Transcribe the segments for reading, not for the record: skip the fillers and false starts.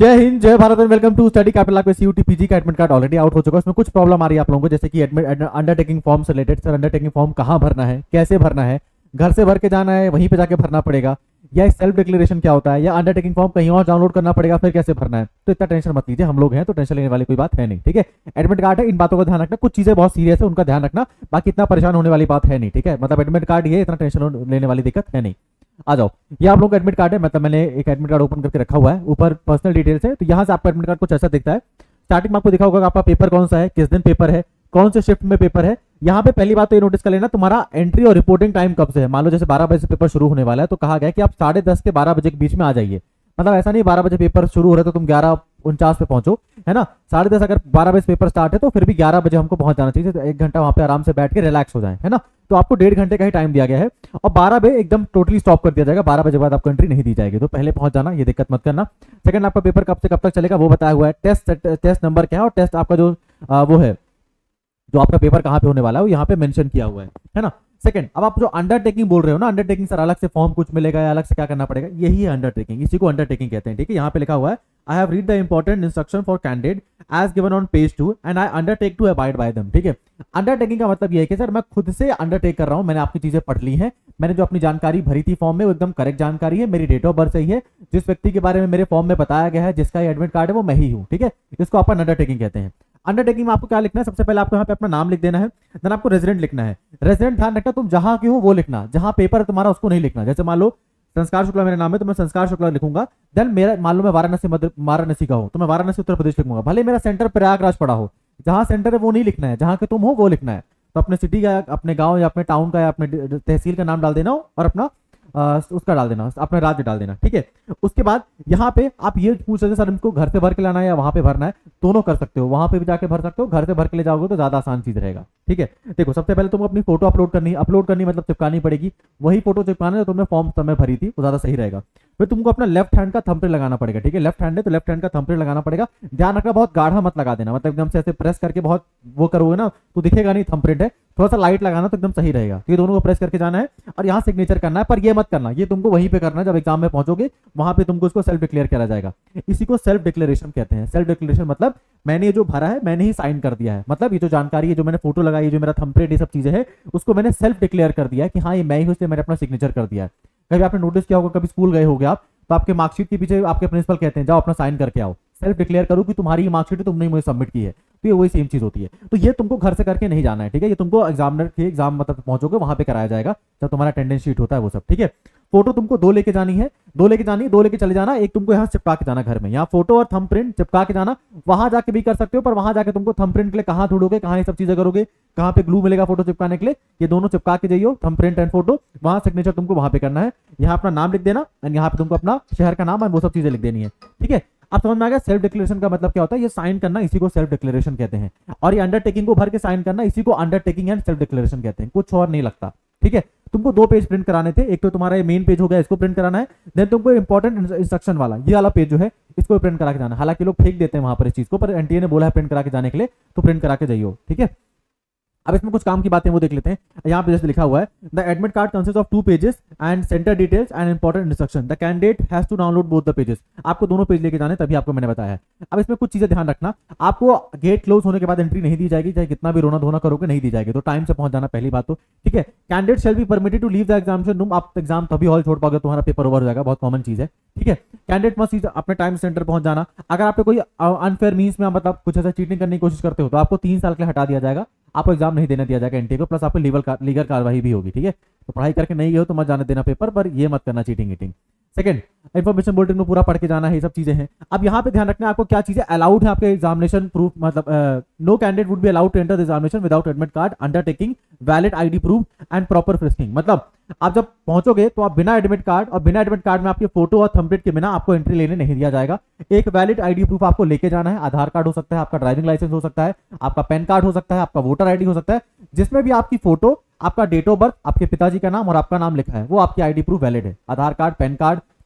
जय हिंद, जय Bharat and welcome to study capital. आपके सीयूटी पीजी का एडमिट कार्ड ऑलरेडी आउट हो चुका है। उसमें कुछ प्रॉब्लम आ रही है आप लोगों को, जैसे कि एडमिट अंडरटेकिंग फॉर्म से रिलेटेड। सर अंडरटेकिंग फॉर्म कहाँ भरना है, कैसे भरना है, घर से भर के जाना है, वहीं पे जाके भरना पड़ेगा, या सेल्फ डिक्लेरेशन क्या होता है, या अंडरटेकिंग फॉर्म कहीं और डाउनलोड करना पड़ेगा, फिर कैसे भरना है। तो इतना टेंशन मत लीजिए, हम लोग हैं तो टेंशन लेने वाली कोई बात है नहीं। ठीक है, एडमिट कार्ड है, इन बातों का ध्यान रखना। कुछ चीजें बहुत सीरियस है, उनका ध्यान रखना, बाकी इतना परेशान होने वाली बात है नहीं। ठीक है, मतलब एडमिट कार्ड ये इतना टेंशन लेने वाली दिक्कत है नहीं। आ जाओ, ये आप लोगों का एडमिट कार्ड है। मतलब मैंने एक एडमिट कार्ड ओपन करके रखा हुआ है, ऊपर पर्सनल डिटेल्स है। तो यहाँ से आपका एडमिट कार्ड कुछ ऐसा दिखता है। स्टार्टिंग में आपको दिखा होगा कि आपका पेपर कौन सा है, किस दिन पेपर है, कौन से शिफ्ट में पेपर है। यहाँ पे पहली बात तो ये नोटिस कर लेना, तुम्हारा एंट्री और रिपोर्टिंग टाइम कब से है। मान लो जैसे 12 बजे से पेपर शुरू होने वाला है, तो कहा गया कि आप 10:30 के 12 बजे के बीच में आ जाइए। मतलब ऐसा नहीं 12 बजे पेपर शुरू हो रहा है तो तुम 11:49 पे पहुंचो, है ना। 10:30 अगर 12 बजे पेपर स्टार्ट है तो फिर भी 11 बजे हमको पहुंच जाना चाहिए, तो 1 घंटा वहां पे आराम से बैठ के रिलैक्स हो जाए, है ना। तो आपको 1.5 घंटे का ही टाइम दिया गया है, और 12 बजे एकदम टोटली स्टॉप कर दिया जाएगा। 12 बजे बाद आपको एंट्री नहीं दी जाएगी, तो पहले पहुंच जाना, ये दिक्कत मत करना। सेकंड, आपका पेपर कब से कब तक चलेगा वो बताया हुआ है। टेस्ट नंबर क्या है, और टेस्ट आपका जो वो है, जो आपका पेपर कहाँ पे होने वाला है वो यहाँ पे मेंशन किया हुआ है ना। सेकंड, अब आप जो अंडरटेकिंग बोल रहे हो ना, अंडरटेकिंग सर अलग से फॉर्म कुछ मिलेगा या अलग से क्या करना पड़ेगा, यही है अंडरटेकिंग, इसी को अंडरटेकिंग कहते हैं। ठीक है, यहाँ पे लिखा हुआ है, I have read the important instruction for candidate as given on page 2 and I undertake to abide by them. ठीक है, अंडरटेकिंग का मतलब ये है कि सर मैं खुद से अंडरटेक कर रहा हूँ, मैंने आपकी चीजें पढ़ ली हैं, मैंने जो अपनी जानकारी भरी थी फॉर्म में वो एकदम करेक्ट जानकारी है, मेरी डेट ऑफ बर्थ सही है, जिस व्यक्ति के बारे में मेरे फॉर्म में बताया गया है, जिसका एडमिट कार्ड है वो मैं ही हूँ। ठीक है, इसको अपन अंडरटेकिंग कहते हैं। अंडरटेकिंग में आपको क्या लिखना है, सबसे पहले आपको यहाँ पे अपना नाम लिख देना है, देन आपको रेजिडेंट लिखना है। रेजिडेंट ध्यान रखना, तुम जहां के हो वो लिखना, जहां पेपर है तुम्हारा उसको नहीं लिखना। जैसे मान लो संस्कार शुक्ला मेरा नाम है तो मैं संस्कार शुक्ला लिखूंगा। देन मेरा मान लो मैं वाराणसी का हूं तो मैं वाराणसी उत्तर प्रदेश लिखूंगा, भले मेरा सेंटर प्रयागराज पड़ा हो, जहां सेंटर है वो नहीं लिखना है, जहां के तुम हो वो लिखना है। तो अपने सिटी का, अपने गाँव या अपने टाउन का या अपने तहसील का नाम डाल देना और अपना उसका डाल देना, अपना राज्य डाल देना। ठीक है, उसके बाद यहाँ पे आप ये पूछ सकते हैं सर हमको घर से भर के लाना है या वहां पे भरना है, दोनों कर सकते हो, वहां पे भी जाके भर सकते हो, घर से भर के ले जाओगे तो ज्यादा आसान चीज रहेगा। ठीक है, देखो सबसे पहले तुमको अपनी फोटो अपलोड करनी मतलब चिपकानी पड़ेगी, वही फोटो चिपकाना जो तुमने फॉर्म समय भरी थी वो ज्यादा सही रहेगा। फिर तुमको अपना लेफ्ट हैंड का थंबप्रिंट लगाना पड़ेगा। ठीक है, लेफ्ट हैंड है तो लेफ्ट हैंड का थंबप्रिंट लगाना पड़ेगा। ध्यान रखना बहुत गाढ़ा मत लगा देना, मतलब एकदम से ऐसे प्रेस करके बहुत वो करोगे ना तो दिखेगा नहीं थंबप्रिंट है, थोड़ा सा लाइट लगाना तो एकदम सही रहेगा। तो ये दोनों को प्रेस करके जाना है और यहाँ सिग्नेचर करना है, पर ये मत करना, ये तुमको वहीं पे करना है जब एग्जाम में पहुंचोगे, वहां पे तुमको इसको सेल्फ डिक्लेयर करा जाएगा। इसी को सेल्फ डिक्लेरेशन कहते हैं। सेल्फ डिक्लेरेशन मतलब मैंने ये जो भरा है मैंने ही साइन कर दिया है, मतलब ये जो जानकारी है, जो मैंने फोटो लगाई है, जो मेरा थंबप्रिंट, ये सब चीजें है, उसको मैंने सेल्फ डिक्लेयर कर दिया है कि हाँ ये मैं ही हूं, इसलिए मैंने अपना सिग्नेचर कर दिया है। कभी आपने नोटिस किया होगा, कभी स्कूल गए होगे आप तो आपके मार्कशीट के पीछे आपके प्रिंसिपल कहते हैं जाओ अपना साइन करके आओ, सेल्फ डिक्लेयर करो कि तुम्हारी मार्कशीट है, तुमने मुझे सबमिट की है। तो ये वही सेम चीज होती है। तो ये तुमको घर से करके नहीं जाना है। ठीक है, ये तुमको एग्जामिनर के एग्जाम मतलब पहुंचोगे वहां पे कराया जाएगा जब तुम्हारा अटेंडेंस शीट होता है वो सब। ठीक है, फोटो तुमको दो लेके जानी है, दो लेके चले जाना। एक तुमको यहाँ चिपका के जाना घर में, यहाँ फोटो और थंब प्रिंट चिपका के जाना। वहां जाके भी कर सकते हो, पर वहां जाके तुमको थंब प्रिंट के लिए कहाँ ढूंढोगे, कहाँ ये सब चीजें करोगे, कहाँ पे ग्लू मिलेगा फोटो चिपकाने के लिए, ये दोनों चिपका के जाइयो, थंब प्रिंट एंड फोटो। वहां सिग्नेचर तुमको वहां पे करना है, यहाँ अपना नाम लिख देना एंड यहाँ पे तुमको अपना शहर का नाम और वो सब चीजें लिख देनी है। ठीक है, अब समझ में आ गया सेल्फ डिक्लेरेशन का मतलब क्या होता है। ये साइन करना, इसी को सेल्फ डिक्लेरेशन कहते हैं, और ये अंडरटेकिंग को भर के साइन करना, इसी को अंडरटेकिंग एंड सेल्फ डिक्लेरेशन कहते हैं, कुछ और नहीं लगता। ठीक है, तुमको 2 पेज प्रिंट कराने थे, एक तो तुम्हारा ये मेन पेज हो गया, इसको प्रिंट कराना है, देन तुमको इंपॉर्टेंट इंस्ट्रक्शन वाला ये वाला पेज जो है इसको प्रिंट करा के जाना। हालांकि लोग फेंक देते हैं वहां पर इस चीज को, पर एनटीए ने बोला है प्रिंट करा के जाने के लिए, तो प्रिंट करा के जाइयो। ठीक है, अब इसमें कुछ काम की बातें वो देख लेते हैं। यहाँ पे जैसे लिखा हुआ है, the admit card consist of 2 pages and centre details and important instruction, the candidate has to download both the pages. आपको दोनों पेज लेके जाने, तभी आपको मैंने बताया है। अब इसमें कुछ चीजें ध्यान रखना, आपको गेट क्लोज होने के बाद एंट्री नहीं दी जाएगी, चाहे कितना भी रोना धोना करोगे नहीं दी जाएगी, तो टाइम से पहुंच जाना पहली बात तो। ठीक है, candidate shall be permitted to leave the examination room. आप एग्जाम तभी हॉल छोड़ पाओगे तुम्हारा पेपर ओवर हो जाएगा, बहुत कॉमन चीज है। ठीक है, कैंडिडेट मस्ट अपने टाइम सेंटर पहुंच जाना। अगर आपको कोई अनफेयर मीन्स में मतलब कुछ ऐसा चीटिंग करने की कोशिश करते हो तो आपको 3 साल के लिए हटा दिया जाएगा, आपको एग्जाम नहीं देने दिया जाएगा एनटीए को, प्लस आपको लीगल कार्रवाई भी होगी। ठीक है, तो पढ़ाई करके नहीं गए हो तो मत जाने देना पेपर, पर ये मत करना cheating eating. Second, information bulletin में पूरा पढ़ के जाना है, ये सब चीजें हैं। अब यहाँ पे ध्यान रखना है आपको क्या चीजें अलाउड है आपके एग्जामिनेशन प्रूफ, मतलब no candidate would be allowed to enter the examination without admit card, undertaking, valid ID proof and proper frisking. मतलब आप जब पहुंचोगे तो आप बिना एडमिट कार्ड, और बिना एडमिट कार्ड में आपके फोटो और थंबप्रिंट के बिना आपको एंट्री लेने नहीं दिया जाएगा। एक वैलिड आईडी प्रूफ आपको लेके जाना है, आधार कार्ड हो सकता है, आपका ड्राइविंग लाइसेंस हो सकता है, आपका पैन कार्ड हो सकता है, आपका वोटर आईडी हो सकता है, जिसमें भी आपकी फोटो, आपका डेट ऑफ बर्थ, आपके पिताजी का नाम और आपका नाम लिखा है, वो आपकी आईडी प्रूफ वैलिड है। Aadhaar card, PAN card,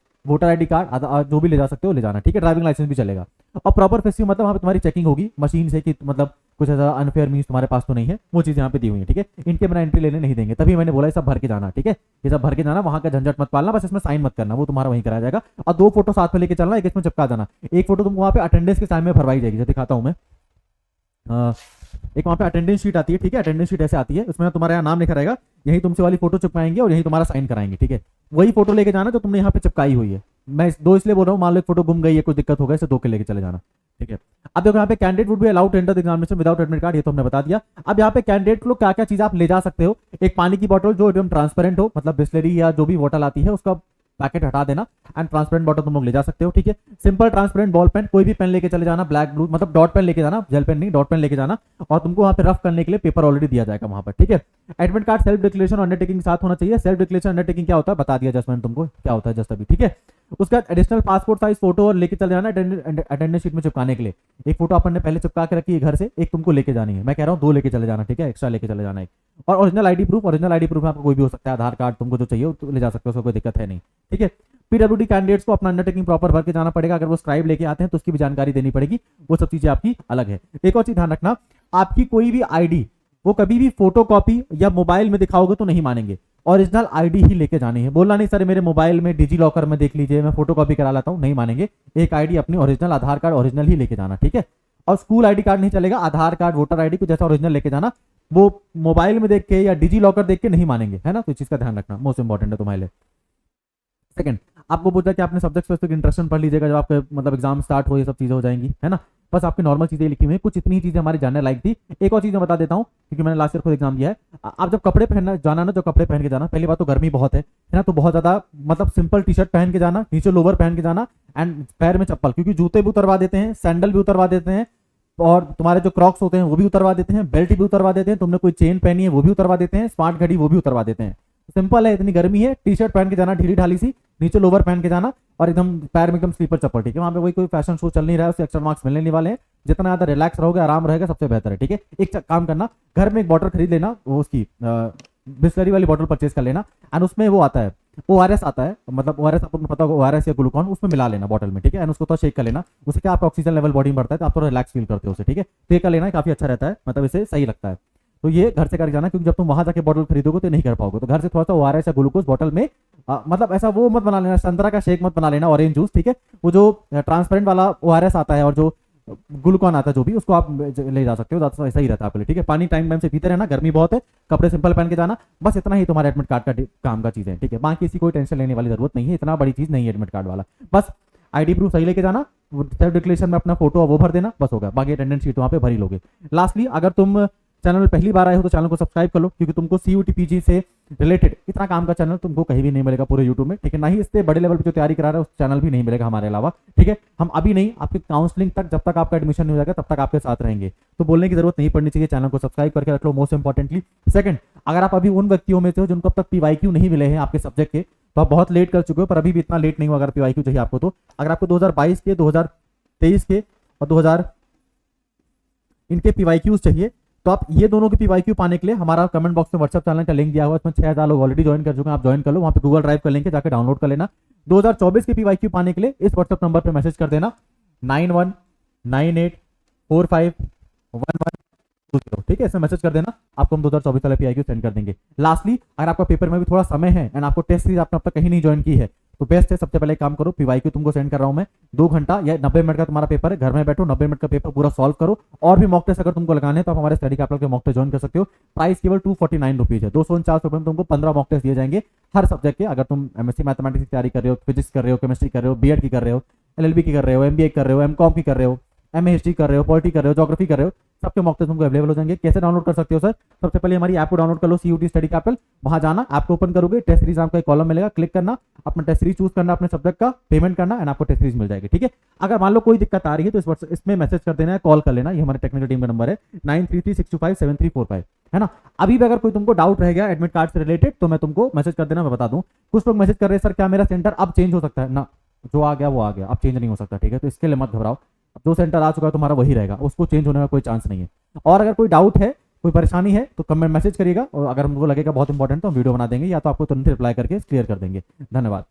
voter ID card जो भी ले जा सकते हो ले जाना। ठीक है, ड्राइविंग लाइसेंस भी चलेगा। और प्रॉपर फेसिंग मतलब वहां पे तुम्हारी चेकिंग होगी मशीन से कि मतलब कुछ ऐसा अनफेयर मीन्स तुम्हारे पास तो नहीं है, वो चीज़ यहाँ पे दी हुई है, ठीक है। इनके बिना एंट्री लेने नहीं देंगे, तभी मैंने बोला ये सब भर के जाना, ठीक है। ये सब भर के जाना, वहाँ का झंझट मत पालना, बस इसमें साइन मत करना, वो तुम्हारा वहीं कराया जाएगा। और 2 फोटो साथ में लेके चलना, एक इसमें चिपका देना। एक फोटो तुमको वहाँ पे अटेंडेंस के टाइम में भरवाई जाएगी, जो दिखाता हूँ मैं। एक वहाँ पे अटेंडेंस शीट आती है, ठीक है। अटेंडेंस शीट ऐसे आती है, उसमें तुम्हारा यहाँ नाम लिखा रहेगा, यही तुमसे वाली फोटो चिपकाएंगे और यही तुम्हारा साइन कराएंगे, ठीक है। वही फोटो लेके जाना जो तुमने यहाँ पे चिपकाई हुई है। मैं 2 इसलिए बोल रहा हूँ, मान लो एक फोटो गुम गई है, कुछ दिक्कत हो गई, इसे 2 के लेके चले जाना, ठीक है। अब देखो यहाँ पे candidate would be allowed to enter the examination without admit card, ये तो हमने बता दिया। अब यहाँ पे कैंडिडेट लोग क्या क्या चीज आप ले जा सकते हो, एक पानी की बोतल जो एकदम ट्रांसपेरेंट हो, मतलब बिस्लरी या जो भी बोतल आती है उसका पैकेट हटा देना, एंड ट्रांसपेरेंट बॉटल तुम लोग ले जा सकते हो, ठीक है। सिंपल ट्रांसपेरेंट बॉल पेन, कोई भी पेन लेके चले जाना, ब्लैक ब्लू, मतलब डॉट पेन लेके जाना, जेल पेन नहीं, डॉट पेन लेके जाना। और तुमको वहां पे रफ करने के लिए पेपर ऑलरेडी दिया जाएगा वहां पर, ठीक है। Admit card self declaration undertaking के साथ होना चाहिए। सेल्फ डिक्लेरेशन अंडरटेकिंग क्या होता है बता दिया जस्ट मैंने तुमको क्या होता है जस्ट अभी, ठीक है। उसका एडिशनल पासपोर्ट साइज फोटो और लेके चले जाना अटेंडेंस शीट में चिपकाने के लिए। एक फोटो अपन ने पहले चिपका के रखी है घर से, एक तुमको लेके जानी है, मैं कह रहा हूँ 2 लेके चले जाना, ठीक है, एक्स्ट्रा लेके चले जाना एक। और original ID proof, original ID proof आपको कोई भी हो सकता है, आधार कार्ड तुमको जो चाहिए वो ले जा सकते हो, उसको कोई दिक्कत है नहीं, ठीक है। पीडब्ल्यूडी कैंडिडेट्स को अपना अंडरटेकिंग प्रॉपर भर के जाना पड़ेगा, अगर वो स्क्राइब लेके आते हैं तो उसकी भी जानकारी देनी पड़ेगी, वो सब चीजें आपकी अलग है। एक और चीज ध्यान रखना, आपकी कोई भी आईडी वो कभी भी फोटो कॉपी या मोबाइल में दिखाओगे तो नहीं मानेंगे, ओरिजिनल आईडी ही लेके जानी है। बोलना नहीं सर मेरे मोबाइल में डिजी लॉकर में देख लीजिए, मैं फोटो कॉपी करा लाता हूं, नहीं मानेंगे। एक आईडी अपनी ओरिजिनल, आधार कार्ड ओरिजिनल ही लेके जाना, ठीक है। और स्कूल आईडी कार्ड नहीं चलेगा, आधार कार्ड वोटर आईडी को जैसा ओरिजिनल लेके जाना, वो मोबाइल में देख के या डिजी लॉकर देख के नहीं मानेंगे, है ना। तो इस चीज का ध्यान रखना, मोस्ट इंपॉर्टेंट है तुम्हारे लिए। सेकंड, आपको पूछा कि आपने सब्जेक्ट स्पेसिफिक इंट्रोडक्शन पढ़ लीजिएगा जब आपके मतलब एग्जाम स्टार्ट हो, ये सब चीजें हो जाएंगी, है ना। बस आपकी नॉर्मल चीजें लिखी हुई है, कुछ इतनी चीजें हमारी जानने लायक थी। एक और चीज मैं बता देता हूँ, क्योंकि मैंने लास्ट ईयर खुद एग्जाम दिया है। आप जब कपड़े पहनना जाना ना, जो कपड़े पहन के जाना, पहली बात तो गर्मी बहुत है ना, तो बहुत ज्यादा मतलब सिंपल टी शर्ट पहन के जाना, नीचे लोवर पहन के जाना, एंड पैर में चप्पल, क्योंकि जूते भी उतरवा देते हैं, सैंडल भी उतरवा देते हैं, और तुम्हारे जो क्रॉक्स होते हैं वो भी उतरवा देते हैं, बेल्ट भी उतरवा देते हैं, तुमने कोई चेन पहनी है वो भी उतरवा देते हैं, स्मार्ट घड़ी वो भी उतरवा देते हैं। सिंपल है, इतनी गर्मी है, टी शर्ट पहन के जाना ढीली ढाली सी, नीचे लोवर पहन के जाना, और एकदम पैर में एकदम स्लीपर चप्पल, ठीक है। वहां पे कोई फैशन शो चल नहीं रहा है, उससे एक्स्ट्रा मार्क्स मिलने नहीं वाले हैं। जितना ज्यादा रिलैक्स रहोगे, आराम रहेगा, सबसे बेहतर है, ठीक है। एक काम करना, घर में एक बॉटल खरीद लेना, वो उसकी बिस्लरी वाली बॉटल परचेज कर लेना, एंड उसमें वो आता है ORS आता है, मतलब ORS आपको पता होगा, ORS या ग्लूकॉन, उसमें मिला लेना बॉटल में, ठीक है। एंड उसको थोड़ा शेक कर लेना, उससे क्या आपका ऑक्सीजन लेवल बॉडी में बढ़ता है, तो आप थोड़ा रिलैक्स फील करते हो उसे, ठीक है। तो ये कर लेना, काफी अच्छा रहता है, मतलब इसे सही लगता है। तो ये घर से करके जाना, क्योंकि जब तुम वहां जाके बॉटल खरीदोगे तो नहीं कर पाओगे, तो घर से थोड़ा सा ORS या ग्लूकोज बॉटल में मतलब ऐसा वो मत बना लेना, संतरा का शेक मत बना लेना, ऑरेंज जूस, ठीक है। वो जो ट्रांसपेरेंट वाला ORS आता है और जो ग्लूकॉन आता है, जो भी, उसको आप ले जा सकते हो, ज्यादा सही रहता है आपके लिए, ठीक है। पानी टाइम से पीते रहना, गर्मी बहुत है, कपड़े सिंपल पहन के जाना, बस इतना ही तुम्हारे एडमिट कार्ड का काम का चीज है, ठीक है। बाकी किसी कोई टेंशन लेने वाली जरूरत नहीं है, इतना बड़ी चीज नहीं है एडमिट कार्ड वाला। बस आईडी प्रूफ सही लेके जाना, सेल्फ डिक्लेरेशन में अपना फोटो वो भर देना, बस होगा। बाकी अटेंडेंस शीट वहां पे भरी लोगे। लास्टली, अगर तुम चैनल में पहली बार आए हो तो चैनल को सब्सक्राइब कर लो, क्योंकि तुमको CUT PG से रिलेटेड इतना काम का चैनल तुमको कहीं भी नहीं मिलेगा पूरे यूट्यूब में, ठीक है। ना ही इससे बड़े लेवल पे जो तैयारी करा रहा है उस चैनल भी नहीं मिलेगा हमारे अलावा, ठीक है। हम अभी नहीं, आपके काउंसलिंग तक, जब तक आपका एडमिशन नहीं हो जाएगा तब तक आपके साथ रहेंगे, तो बोलने की जरूरत नहीं पड़नी चाहिए। चैनल को सब्सक्राइब करके रख लो, मोस्ट इंपॉर्टेंटली। सेकंड, अगर आप अभी उन व्यक्तियों में से हो जिनको अब तक PYQ नहीं मिले हैं आपके सब्जेक्ट के, तो आप बहुत लेट कर चुके हो, पर अभी भी इतना लेट नहीं हो अगर PYQ चाहिए आपको तो। अगर आपको 2022 के, 2023 के और 2000 इनके PYQs चाहिए, तो आप ये दोनों के PYQ पाने के लिए हमारा कमेंट बॉक्स में व्हाट्सएप चैनल का लिंक दिया हुआ है, इसमें 6000 लोग ऑलरेडी ज्वाइन कर चुके हैं, आप ज्वाइन कर लो, वहां पे गूगल ड्राइव का लिंक है, जाकर डाउनलोड कर लेना। 2024 के PYQ पाने के लिए इस व्हाट्सएप नंबर पे मैसेज कर देना 9198451120, ठीक है। इसमें मैसेज कर देना, आपको हम 2024 वाला PYQ सेंड कर देंगे। लास्टली, अगर आपका पेपर में भी थोड़ा समय है एंड आपको टेस्ट सीरीज आपने अब तक कहीं नहीं ज्वाइन की है, तो बेस्ट है, सबसे पहले काम करो, PYQ तुमको सेंड कर रहा हूं मैं, 2 घंटा या 90 मिनट का तुम्हारा पेपर है, घर में बैठो, 90 मिनट का पेपर पूरा सॉल्व करो। और भी मॉक टेस्ट अगर तुमको लगाने हैं तो आप हमारे स्टडी कैपिटल के मॉक टेस्ट ज्वाइन कर सकते हो। प्राइस केवल 249 रुपीज है, 249 रुपए में तुमको 15 मॉक टेस्ट दिए जाएंगे हर सब्जेक्ट के। अगर तुम MSc मैथमेटिक्स की तैयारी कर रहे हो, फिजिक्स कर रहे हो, केमिस्ट्री कर रहे हो, BEd की कर रहे हो, LLB की कर रहे हो, MBA कर रहे हो, MCOM की कर रहे हो, MA हिस्ट्री कर रहे हो, पॉलिटी कर रहे हो, ज्योग्राफी कर रहे हो, सबके मॉक टेस्ट तुमको अवेलेबल हो जाएंगे। कैसे डाउनलोड कर सकते हो सर? सबसे पहले हमारी ऐप को डाउनलोड कर लो, CUT स्टडी कैपिटल। वहां जाना, ऐप को ओपन करोगे, टेस्ट सीरीज आपका एक कॉलम मिलेगा, क्लिक करना, अपना टेस्ट सीरीज चूज करना, अपने सब्जेक्ट का पेमेंट करना, एंड आपको टेस्ट सीरीज मिल जाएगी, ठीक है। अगर मान लो कोई दिक्कत आ रही है तो इसमें मैसेज कर देना है, कॉल कर लेना, ये हमारे टेक्निकल टीम का नंबर है 9336257345, है ना। अभी भी अगर कोई तुमको डाउट रह गया एडमिट कार्ड से रिलेटेड तो मैं तुमको मैसेज कर देना, मैं बता दूं। कुछ लोग मैसेज कर रहे हैं सर क्या मेरा सेंटर अब चेंज हो सकता है? ना, जो आ गया वो आ गया, अब चेंज नहीं हो सकता, ठीक है। तो इसके लिए मत घबराओ, जो सेंटर आ चुका है तुम्हारा वही रहेगा, उसको चेंज होने का कोई चांस नहीं है। और अगर कोई डाउट है, कोई परेशानी है तो कमेंट मैसेज करिएगा, और अगर हमको लगेगा बहुत इंपॉर्टेंट तो हम वीडियो बना देंगे, या तो आपको तुरंत रिप्लाई करके क्लियर कर देंगे। धन्यवाद।